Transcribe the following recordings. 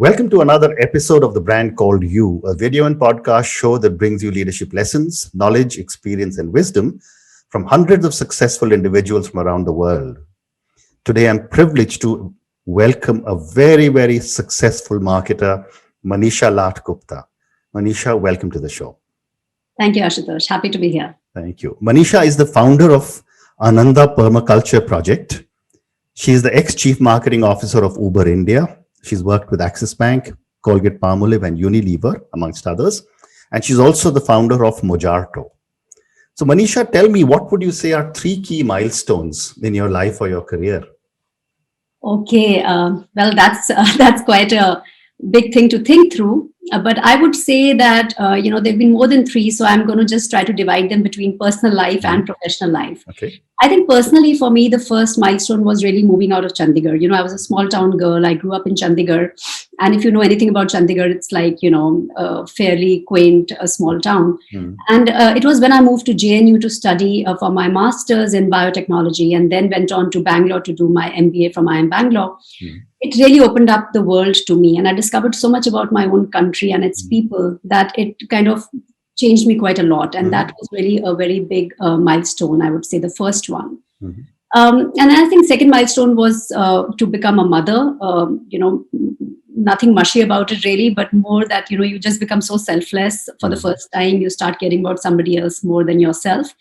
Welcome to another episode of The Brand Called You, a video and podcast show that brings you leadership lessons, knowledge, experience, and wisdom from hundreds of successful individuals from around the world. Today, I'm privileged to welcome a very, very successful marketer, Manisha Lat Gupta. Manisha, welcome to the show. Thank you, Ashutosh. Happy to be here. Thank you. Manisha is the founder of Ananda Permaculture Project. She is the ex-chief marketing officer of Uber India. She's worked with Axis Bank, Colgate-Palmolive, and Unilever, amongst others. And she's also the founder of Mojarto. So Manisha, tell me, what would you say are three key milestones in your life or your career? Okay, well, that's quite a big thing to think through. But I would say that, there've been more than three. So I'm going to just try to divide them between personal life and professional life. Okay. I think personally for me, the first milestone was really moving out of Chandigarh. I was a small town girl. I grew up in Chandigarh. And if you know anything about Chandigarh, it's like, a fairly quaint, small town. And it was when I moved to JNU to study for my master's in biotechnology and then went on to Bangalore to do my MBA from IIM Bangalore. It really opened up the world to me. And I discovered so much about my own country and its people that it kind of changed me quite a lot. And that was really a very big milestone, I would say, the first one. And I think second milestone was to become a mother. Nothing mushy about it really, but more that, you just become so selfless for the first time. You start caring about somebody else more than yourself.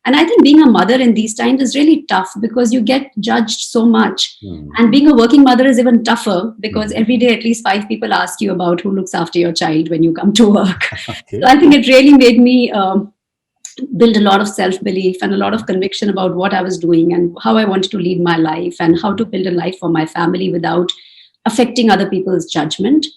And I think being a mother in these times is really tough because you get judged so much. And being a working mother is even tougher because every day at least 5 people ask you about who looks after your child when you come to work. Okay. So I think it really made me build a lot of self-belief and a lot of conviction about what I was doing and how I wanted to lead my life and how to build a life for my family without affecting other people's judgment.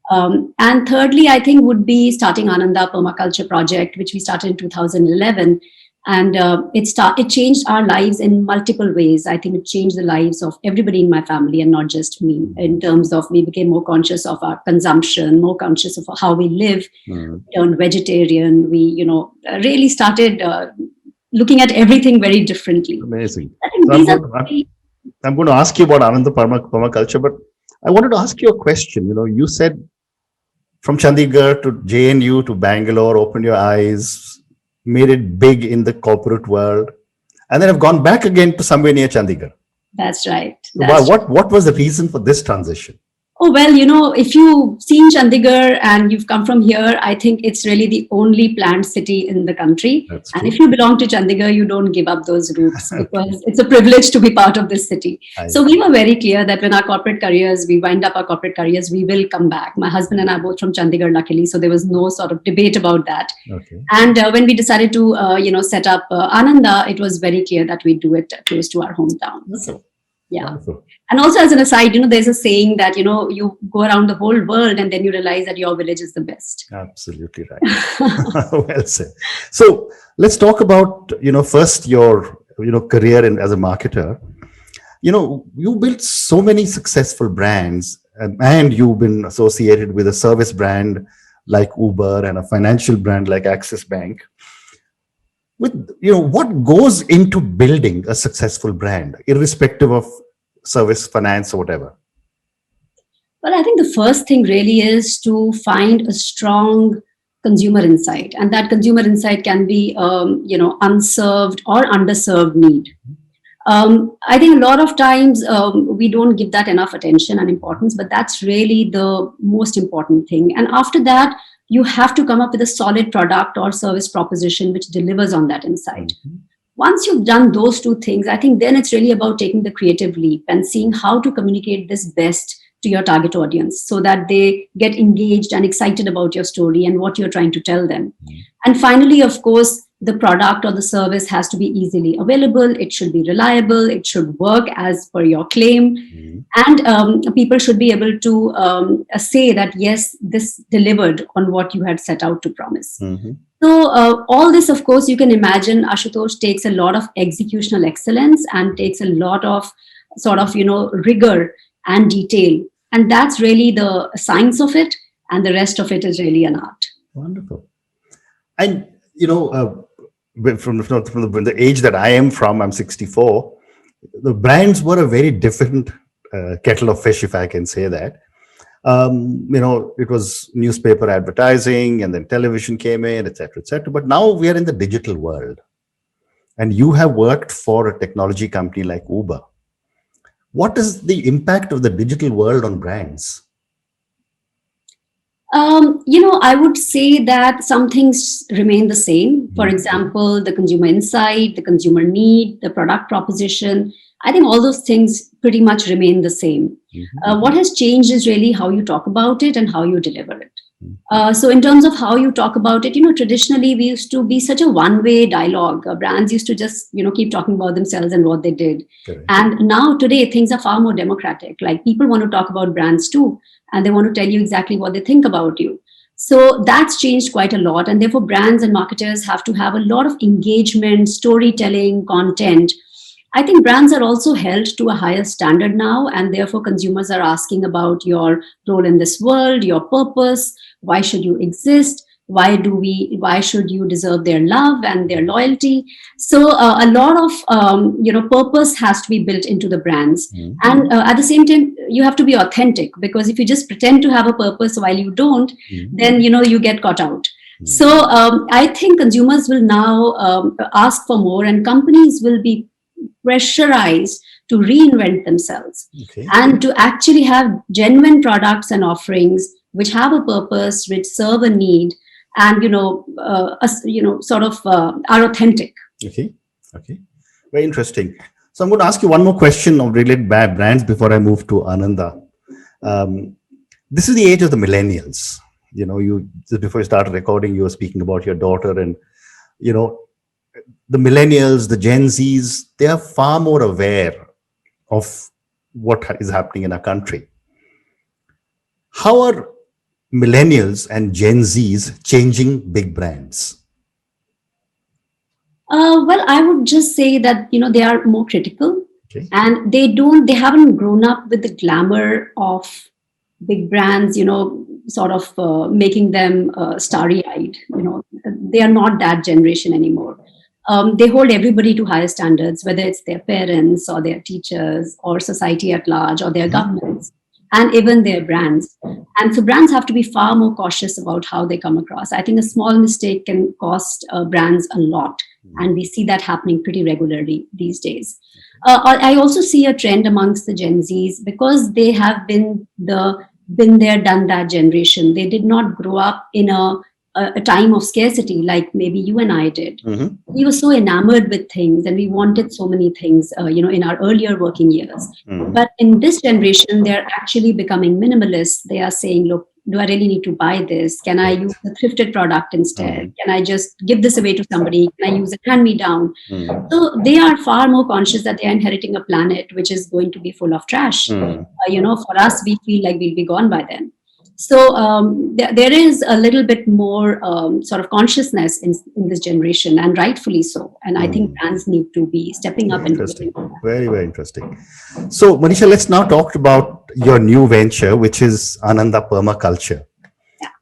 And thirdly, I think would be starting Ananda Permaculture Project, which we started in 2011. And it changed our lives in multiple ways. I think it changed the lives of everybody in my family and not just me, in terms of we became more conscious of our consumption, more conscious of how we live, turned vegetarian. We, really started looking at everything very differently. Amazing. I think So I'm going to ask you about Ananda Permaculture, but I wanted to ask you a question. You said from Chandigarh to JNU to Bangalore, opened your eyes, made it big in the corporate world, and then have gone back again to somewhere near Chandigarh. That's right. What was the reason for this transition? Oh, well, if you've seen Chandigarh and you've come from here, I think it's really the only planned city in the country. That's And true. if you belong to Chandigarh, you don't give up those roots because it's a privilege to be part of this city. So we were very clear that when we wind up our corporate careers, we will come back. My husband and I are both from Chandigarh, luckily, so there was no sort of debate about that. Okay. And when we decided to, set up Ananda, it was very clear that we'd do it close to our hometown. So, yeah. Wonderful. And also as an aside, there's a saying that, you go around the whole world and then you realize that your village is the best. Absolutely right. Well said. So let's talk about, first your, career as a marketer. You built so many successful brands and you've been associated with a service brand like Uber and a financial brand like Axis Bank. What goes into building a successful brand, irrespective of service, finance, or whatever? Well, I think the first thing really is to find a strong consumer insight. And that consumer insight can be, unserved or underserved need. I think a lot of times we don't give that enough attention and importance, but that's really the most important thing. And after that, you have to come up with a solid product or service proposition which delivers on that insight. Once you've done those two things, I think then it's really about taking the creative leap and seeing how to communicate this best to your target audience so that they get engaged and excited about your story and what you're trying to tell them. And finally, of course, the product or the service has to be easily available. It should be reliable. It should work as per your claim. And people should be able to say that, yes, this delivered on what you had set out to promise. So all this, of course, you can imagine, Ashutosh, takes a lot of executional excellence and takes a lot of sort of, rigor and detail. And that's really the science of it. And the rest of it is really an art. Wonderful. And, from the age that I am from, I'm 64, the brands were a very different kettle of fish, if I can say that. It was newspaper advertising, and then television came in, etc., etc. But now we are in the digital world, and you have worked for a technology company like Uber. What is the impact of the digital world on brands? I would say that some things remain the same. For example, the consumer insight, the consumer need, the product proposition. I think all those things pretty much remain the same. What has changed is really how you talk about it and how you deliver it. So in terms of how you talk about it, traditionally we used to be such a one-way dialogue. Brands used to just, keep talking about themselves and what they did. Correct. And now today things are far more democratic. Like people want to talk about brands too, and they want to tell you exactly what they think about you. So that's changed quite a lot. And therefore brands and marketers have to have a lot of engagement, storytelling, content. I think brands are also held to a higher standard now, and therefore consumers are asking about your role in this world, your purpose, why should you exist, why should you deserve their love and their loyalty. So a lot of purpose has to be built into the brands. And at the same time you have to be authentic, because if you just pretend to have a purpose while you don't, then you get caught out. So I think consumers will now ask for more, and companies will be pressurized to reinvent themselves, and to actually have genuine products and offerings which have a purpose, which serve a need, and are authentic. Okay. Very interesting. So I'm going to ask you one more question of related brands before I move to Ananda. This is the age of the millennials. You just before you started recording, you were speaking about your daughter, and the millennials, the Gen Zs, they are far more aware of what is happening in our country. How are millennials and Gen Zs changing big brands? Well, I would just say that, they are more critical, and they haven't grown up with the glamour of big brands, making them starry-eyed. They are not that generation anymore. They hold everybody to higher standards, whether it's their parents or their teachers or society at large or their governments, and even their brands. And so brands have to be far more cautious about how they come across. I think a small mistake can cost brands a lot. And we see that happening pretty regularly these days. I also see a trend amongst the Gen Zs, because they have been there, done that generation. They did not grow up in a time of scarcity like maybe you and I did. We were so enamored with things, and we wanted so many things, in our earlier working years. But in this generation, they're actually becoming minimalists. They are saying, look, do I really need to buy this? Can I use a thrifted product instead? Can I just give this away to somebody? Can I use a hand-me-down? So they are far more conscious that they are inheriting a planet which is going to be full of trash. For us, we feel like we'll be gone by then. So there is a little bit more sort of consciousness in this generation, and rightfully so. And I think brands need to be stepping up. Interesting. Very, very interesting. So Manisha, let's now talk about your new venture, which is Ananda Permaculture.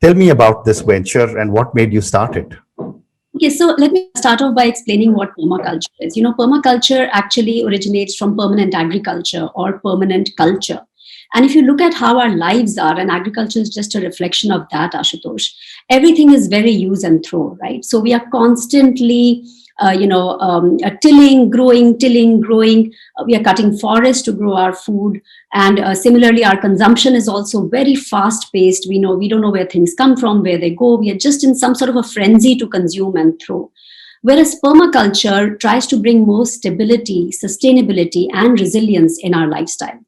Tell me about this venture and what made you start it. Okay, so let me start off by explaining what permaculture is. Permaculture actually originates from permanent agriculture or permanent culture. And if you look at how our lives are, and agriculture is just a reflection of that, Ashutosh, everything is very use and throw, right? So we are constantly, tilling, growing. We are cutting forests to grow our food. And similarly, our consumption is also very fast paced. We don't know where things come from, where they go. We are just in some sort of a frenzy to consume and throw. Whereas permaculture tries to bring more stability, sustainability, and resilience in our lifestyle.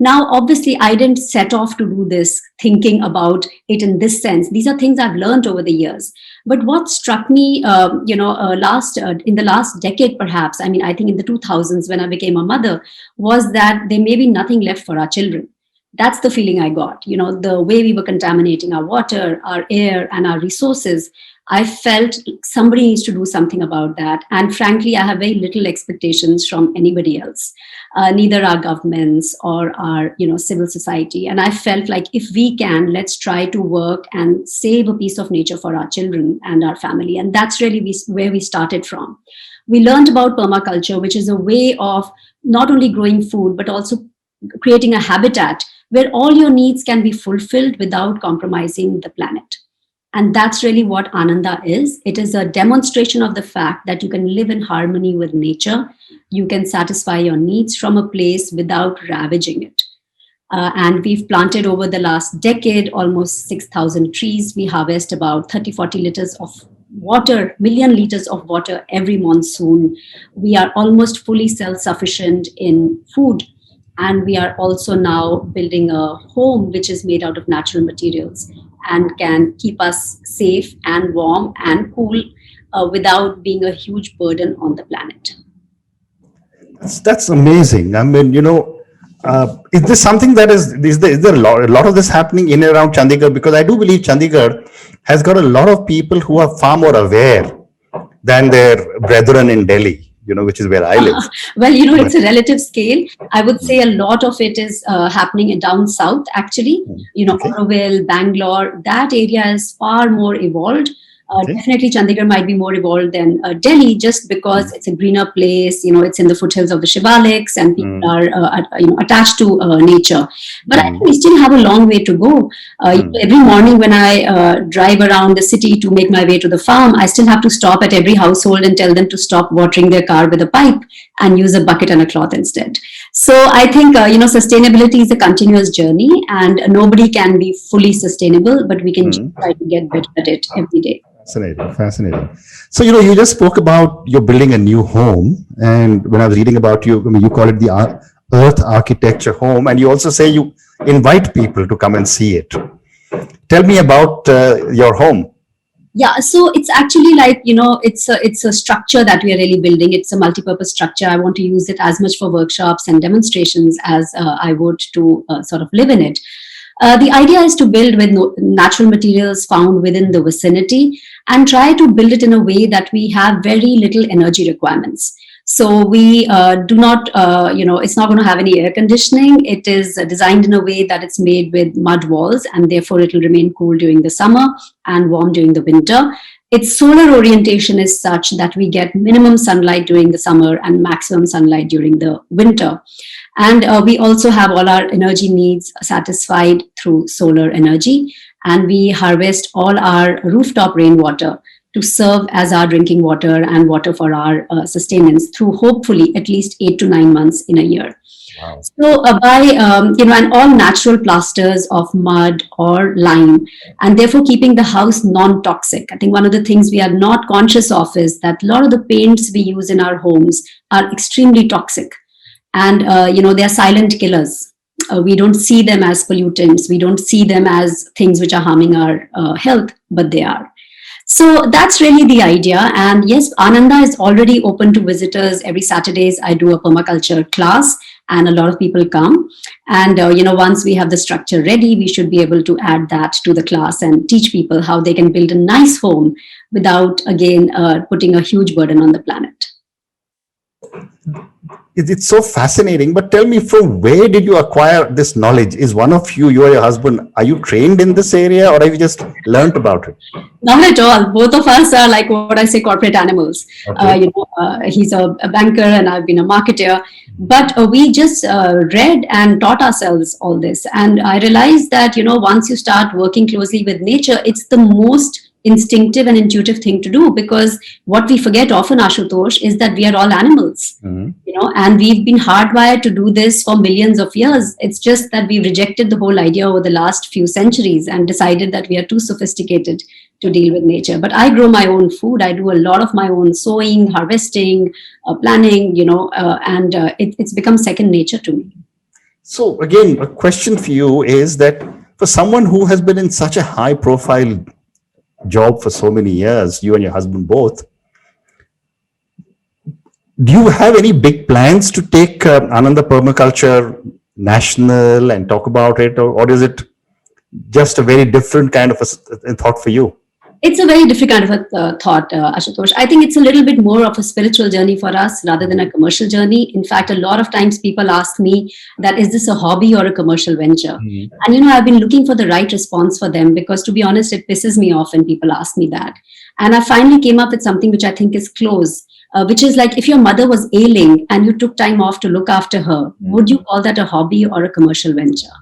Now, obviously, I didn't set off to do this thinking about it in this sense. These are things I've learned over the years. But what struck me, in the last decade, perhaps, I think in the 2000s when I became a mother, was that there may be nothing left for our children. That's the feeling I got. The way we were contaminating our water, our air, and our resources. I felt somebody needs to do something about that. And frankly, I have very little expectations from anybody else, neither our governments or our civil society. And I felt like if we can, let's try to work and save a piece of nature for our children and our family. And that's really where we started from. We learned about permaculture, which is a way of not only growing food, but also creating a habitat where all your needs can be fulfilled without compromising the planet. And that's really what Ananda is. It is a demonstration of the fact that you can live in harmony with nature. You can satisfy your needs from a place without ravaging it. And we've planted over the last decade almost 6,000 trees. We harvest about 30-40 liters of water, million liters of water every monsoon. We are almost fully self-sufficient in food. And we are also now building a home which is made out of natural materials and can keep us safe and warm and cool without being a huge burden on the planet. That's amazing. I mean, is this something that is there a lot of this happening in and around Chandigarh? Because I do believe Chandigarh has got a lot of people who are far more aware than their brethren in Delhi, which is where I live. Well, it's a relative scale. I would say a lot of it is happening down south, actually. Okay. Auroville, Bangalore, that area is far more evolved. Okay. Definitely Chandigarh might be more evolved than Delhi, just because it's a greener place, it's in the foothills of the Shivaliks and people are, attached to nature. But I think we still have a long way to go. Every morning when I drive around the city to make my way to the farm, I still have to stop at every household and tell them to stop watering their car with a pipe and use a bucket and a cloth instead. So I think, sustainability is a continuous journey and nobody can be fully sustainable, but we can just try to get better at it every day. Fascinating. So, you just spoke about you're building a new home. And when I was reading about you, you call it the Earth Architecture Home. And you also say you invite people to come and see it. Tell me about your home. Yeah, so it's actually like, it's a structure that we are really building. It's a multi-purpose structure. I want to use it as much for workshops and demonstrations as I would to sort of live in it. The idea is to build with natural materials found within the vicinity and try to build it in a way that we have very little energy requirements. So we do not, it's not going to have any air conditioning. It is designed in a way that it's made with mud walls and therefore it will remain cool during the summer and warm during the winter. Its solar orientation is such that we get minimum sunlight during the summer and maximum sunlight during the winter. And we also have all our energy needs satisfied through solar energy. And we harvest all our rooftop rainwater to serve as our drinking water and water for our sustenance through hopefully at least 8 to 9 months in a year. Wow. So by, and all natural plasters of mud or lime, and therefore keeping the house non-toxic. I think one of the things we are not conscious of is that a lot of the paints we use in our homes are extremely toxic. And, they are silent killers. We don't see them as pollutants. We don't see them as things which are harming our health, but they are. So that's really the idea. And yes, Ananda is already open to visitors. Every Saturdays, I do a permaculture class and a lot of people come. And, once we have the structure ready, we should be able to add that to the class and teach people how they can build a nice home without, again, putting a huge burden on the planet. It's so fascinating. But tell me, from where did you acquire this knowledge? Is one of you or your husband, are you trained in this area or have you just learned about it? Not at all. Both of us are like what I say, corporate animals. Okay. He's a banker and I've been a marketer. But we just read and taught ourselves all this. And I realized that, once you start working closely with nature, it's the most instinctive and intuitive thing to do, because what we forget often, Ashutosh, is that we are all animals, and we've been hardwired to do this for millions of years. It's just that we've rejected the whole idea over the last few centuries and decided that we are too sophisticated to deal with nature. But I grow my own food. I do a lot of my own sowing, harvesting, planning, and it's become second nature to me. So again, a question for you is that for someone who has been in such a high profile job for so many years, you and your husband both, do you have any big plans to take Ananda Permaculture national and talk about it, or is it just a very different kind of a thought for you? It's a very different kind of a thought, Ashutosh. I think it's a little bit more of a spiritual journey for us rather than a commercial journey. In fact, a lot of times people ask me that, is this a hobby or a commercial venture? Mm-hmm. And, I've been looking for the right response for them, because to be honest, it pisses me off when people ask me that. And I finally came up with something which I think is close, which is like, if your mother was ailing and you took time off to look after her, would you call that a hobby or a commercial venture?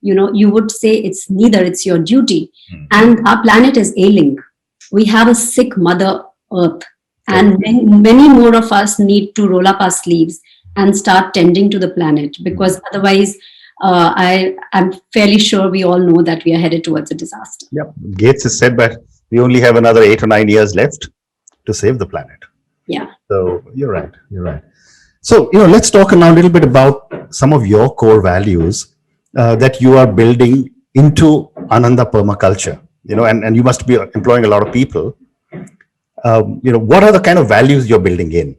you would say it's neither, it's your duty. Mm. And our planet is ailing. We have a sick Mother Earth, and many more of us need to roll up our sleeves and start tending to the planet, because otherwise, I'm fairly sure we all know that we are headed towards a disaster. Yep. Gates has said that we only have another 8 or 9 years left to save the planet. Yeah. So you're right. You're right. So, let's talk now a little bit about some of your core values that you are building into Ananda permaculture, and you must be employing a lot of people. What are the kind of values you're building in?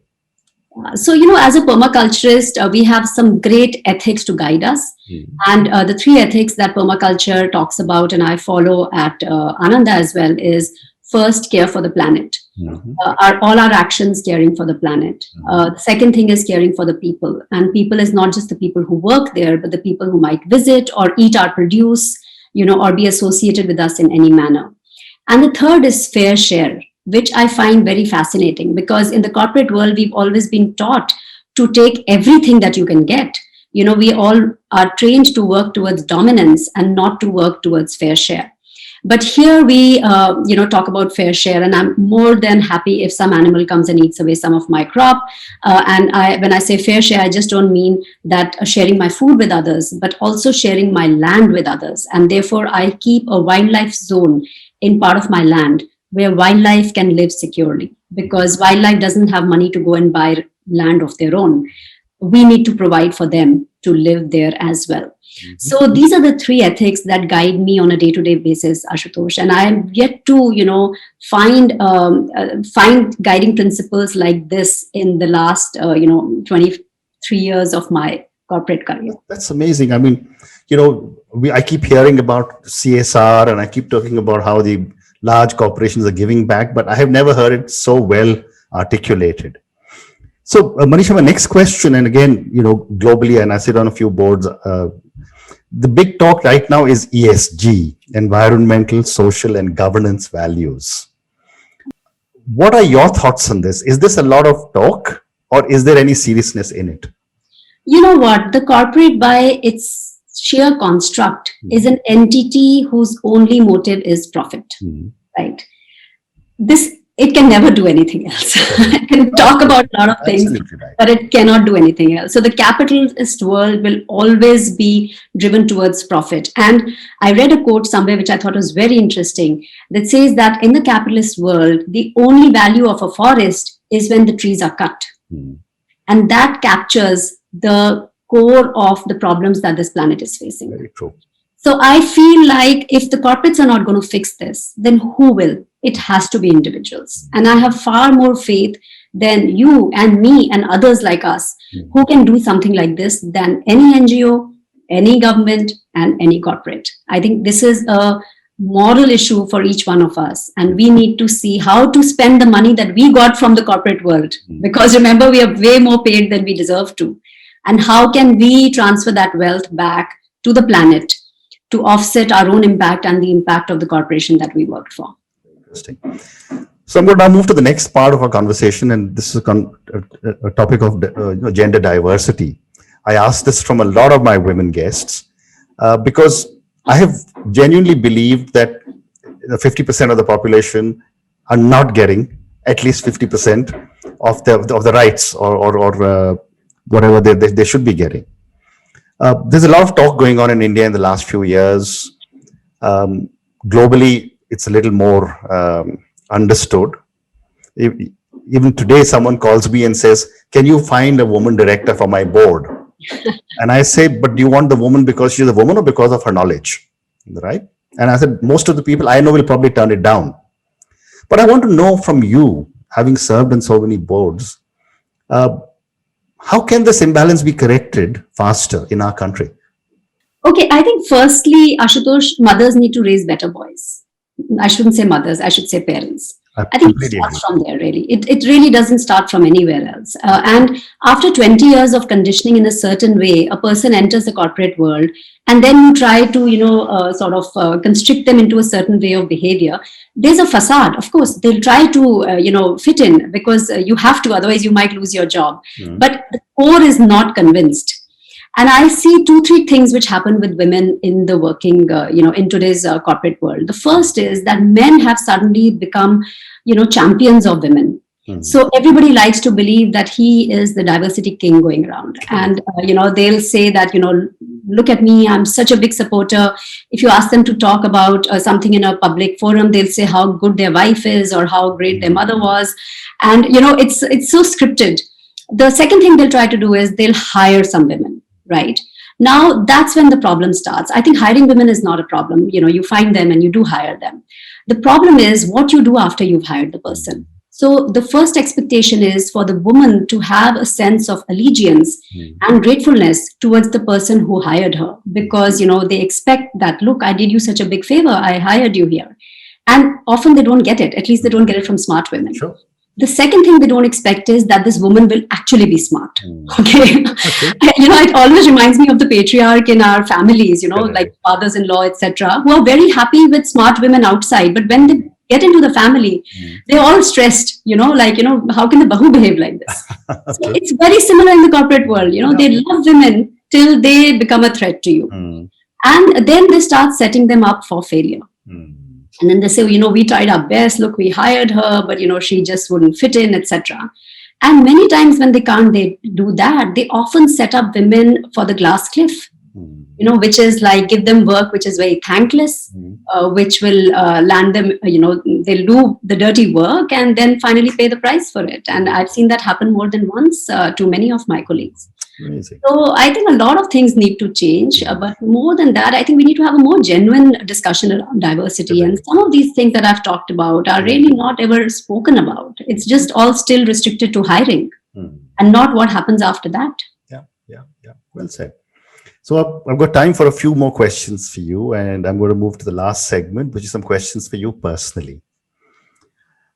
So, as a permaculturist, we have some great ethics to guide us. And the 3 ethics that permaculture talks about, and I follow at Ananda as well, is first, care for the planet. All our actions caring for the planet. The second thing is caring for the people. And people is not just the people who work there, but the people who might visit or eat our produce, or be associated with us in any manner. And the third is fair share, which I find very fascinating, because in the corporate world, we've always been taught to take everything that you can get. We all are trained to work towards dominance and not to work towards fair share. But here we, talk about fair share, and I'm more than happy if some animal comes and eats away some of my crop. And when I say fair share, I just don't mean that sharing my food with others, but also sharing my land with others. And therefore, I keep a wildlife zone in part of my land where wildlife can live securely, because wildlife doesn't have money to go and buy land of their own. We need to provide for them to live there as well. So these are the 3 ethics that guide me on a day-to-day basis, Ashutosh. And I am yet to, find guiding principles like this in the last, 23 years of my corporate career. That's amazing. I mean, I keep hearing about CSR, and I keep talking about how the large corporations are giving back, but I have never heard it so well articulated. So, Manisha, my next question, and again, globally, and I sit on a few boards, the big talk right now is ESG, environmental, social, and governance values. What are your thoughts on this? Is this a lot of talk, or is there any seriousness in it? You know what? The corporate, by its sheer construct, is an entity whose only motive is profit, right? It can never do anything else. It can talk about a lot of things, right, but it cannot do anything else. So the capitalist world will always be driven towards profit. And I read a quote somewhere which I thought was very interesting, that says that in the capitalist world, the only value of a forest is when the trees are cut. And that captures the core of the problems that this planet is facing. Very true. So I feel like if the corporates are not going to fix this, then who will? It has to be individuals. And I have far more faith than you and me and others like us who can do something like this than any NGO, any government, and any corporate. I think this is a moral issue for each one of us. And we need to see how to spend the money that we got from the corporate world. Because remember, we are way more paid than we deserve to. And how can we transfer that wealth back to the planet to offset our own impact and the impact of the corporation that we worked for? Interesting. So I'm going to now move to the next part of our conversation, and this is a topic of gender diversity. I asked this from a lot of my women guests because I have genuinely believed that 50% of the population are not getting at least 50% of the rights or whatever they should be getting. There's a lot of talk going on in India in the last few years. Globally, it's a little more understood. Even today, someone calls me and says, "Can you find a woman director for my board?" And I say, "But do you want the woman because she's a woman or because of her knowledge?" Right? And I said, most of the people I know will probably turn it down. But I want to know from you, having served in so many boards, how can this imbalance be corrected faster in our country? Okay, I think firstly, Ashutosh, mothers need to raise better boys. I shouldn't say mothers, I should say parents. I think it starts from there, really. It really doesn't start from anywhere else. And after 20 years of conditioning in a certain way, a person enters the corporate world, and then you try to, constrict them into a certain way of behavior. There's a facade. Of course, they'll try to, fit in because you have to, otherwise you might lose your job. But the core is not convinced. And I see 2, 3 things which happen with women in the working, in today's corporate world. The first is that men have suddenly become, champions of women. So everybody likes to believe that he is the diversity king going around. And, they'll say that, look at me, I'm such a big supporter. If you ask them to talk about something in a public forum, they'll say how good their wife is or how great their mother was. And, it's so scripted. The second thing they'll try to do is they'll hire some women, right? Now, that's when the problem starts. I think hiring women is not a problem. You find them and you do hire them. The problem is what you do after you've hired the person. So the first expectation is for the woman to have a sense of allegiance and gratefulness towards the person who hired her, because, they expect that, look, I did you such a big favor. I hired you here. And often they don't get it. At least they don't get it from smart women. Sure. The second thing they don't expect is that this woman will actually be smart. Okay. It always reminds me of the patriarch in our families, like fathers-in-law, etc., who are very happy with smart women outside. But when they get into the family, they're all stressed, how can the bahu behave like this? So it's very similar in the corporate world. They love women till they become a threat to you. And then they start setting them up for failure. And then they say, we tried our best. Look, we hired her, but, she just wouldn't fit in, etc. And many times when they do that, they often set up women for the glass cliff, which is like give them work which is very thankless, which will land them, they'll do the dirty work and then finally pay the price for it. And I've seen that happen more than once to many of my colleagues. Amazing. So I think a lot of things need to change, but more than that, I think we need to have a more genuine discussion around diversity. And some of these things that I've talked about are really not ever spoken about. It's just all still restricted to hiring and not what happens after that. Yeah. Well said. So I've got time for a few more questions for you, and I'm going to move to the last segment, which is some questions for you personally.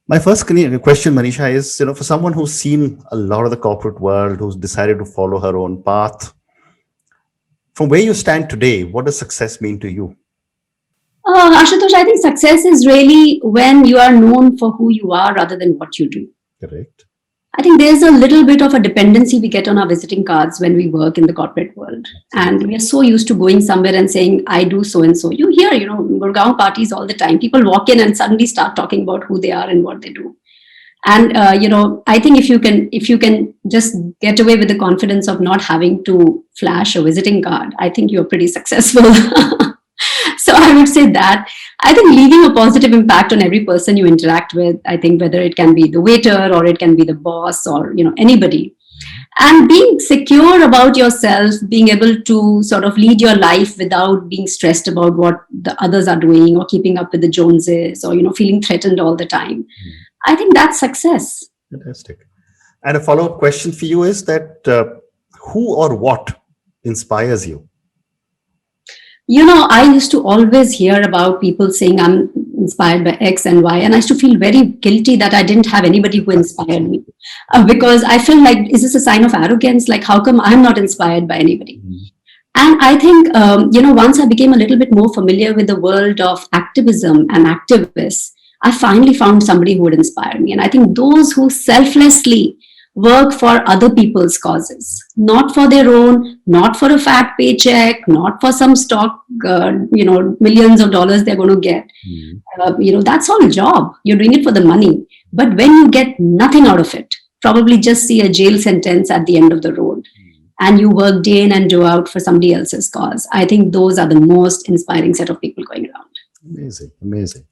My first question, Manisha, is, for someone who's seen a lot of the corporate world, who's decided to follow her own path, from where you stand today, what does success mean to you? Ashutosh, I think success is really when you are known for who you are rather than what you do. Correct. I think there's a little bit of a dependency we get on our visiting cards when we work in the corporate world. And we are so used to going somewhere and saying, I do so and so. You hear, Gurgaon parties all the time. People walk in and suddenly start talking about who they are and what they do. And, I think if you can just get away with the confidence of not having to flash a visiting card, I think you're pretty successful. So I would say that I think leaving a positive impact on every person you interact with, I think whether it can be the waiter or it can be the boss or, anybody, and being secure about yourself, being able to sort of lead your life without being stressed about what the others are doing or keeping up with the Joneses or, feeling threatened all the time. I think that's success. Fantastic. And a follow-up question for you is that who or what inspires you? I used to always hear about people saying I'm inspired by X and Y, and I used to feel very guilty that I didn't have anybody who inspired me because I feel like, is this a sign of arrogance? Like, how come I'm not inspired by anybody? And I think, once I became a little bit more familiar with the world of activism and activists, I finally found somebody who would inspire me. And I think those who selflessly work for other people's causes, not for their own, not for a fat paycheck, not for some stock, millions of dollars they're going to get. That's all a job. You're doing it for the money. But when you get nothing out of it, probably just see a jail sentence at the end of the road, and you work day in and day out for somebody else's cause, I think those are the most inspiring set of people going around. Amazing.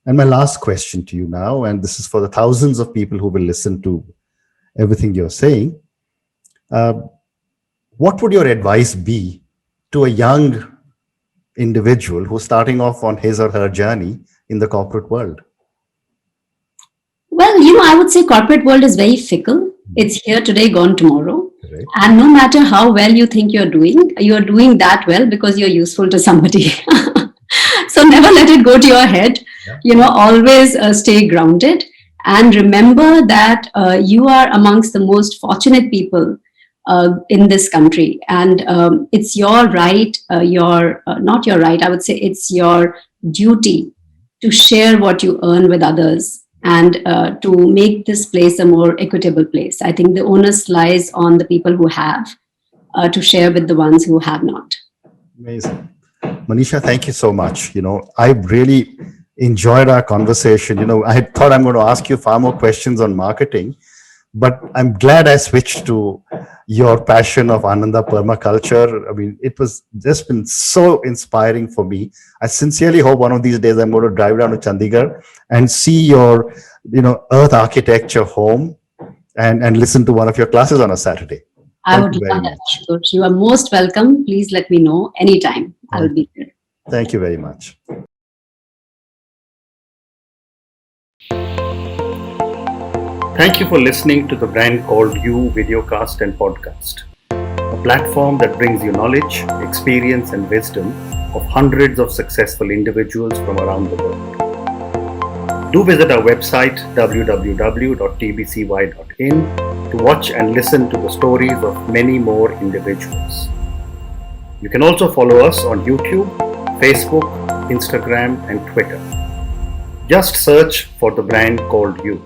And my last question to you now, and this is for the thousands of people who will listen to everything you're saying. What would your advice be to a young individual who's starting off on his or her journey in the corporate world? Well, I would say corporate world is very fickle. It's here today, gone tomorrow. Right. And no matter how well you think you're doing that well because you're useful to somebody. So never let it go to your head. Always stay grounded. And remember that you are amongst the most fortunate people in this country. And it's your right, not your right, I would say it's your duty to share what you earn with others and to make this place a more equitable place. I think the onus lies on the people who have. to share with the ones who have not. Amazing. Manisha, thank you so much. I really enjoyed our conversation. I thought I'm going to ask you far more questions on marketing, but I'm glad I switched to your passion of Ananda permaculture. I mean, it was just been so inspiring for me. I sincerely hope one of these days I'm going to drive down to Chandigarh and see your, earth architecture home and listen to one of your classes on a Saturday. I would love that, Ashutosh. You are most welcome. Please let me know anytime. I'll be there. Thank you very much. Thank you for listening to the Brand Called You videocast and podcast, a platform that brings you knowledge, experience, and wisdom of hundreds of successful individuals from around the world. Do visit our website www.tbcy.in to watch and listen to the stories of many more individuals. You can also follow us on YouTube, Facebook, Instagram, and Twitter. Just search for the Brand Called You.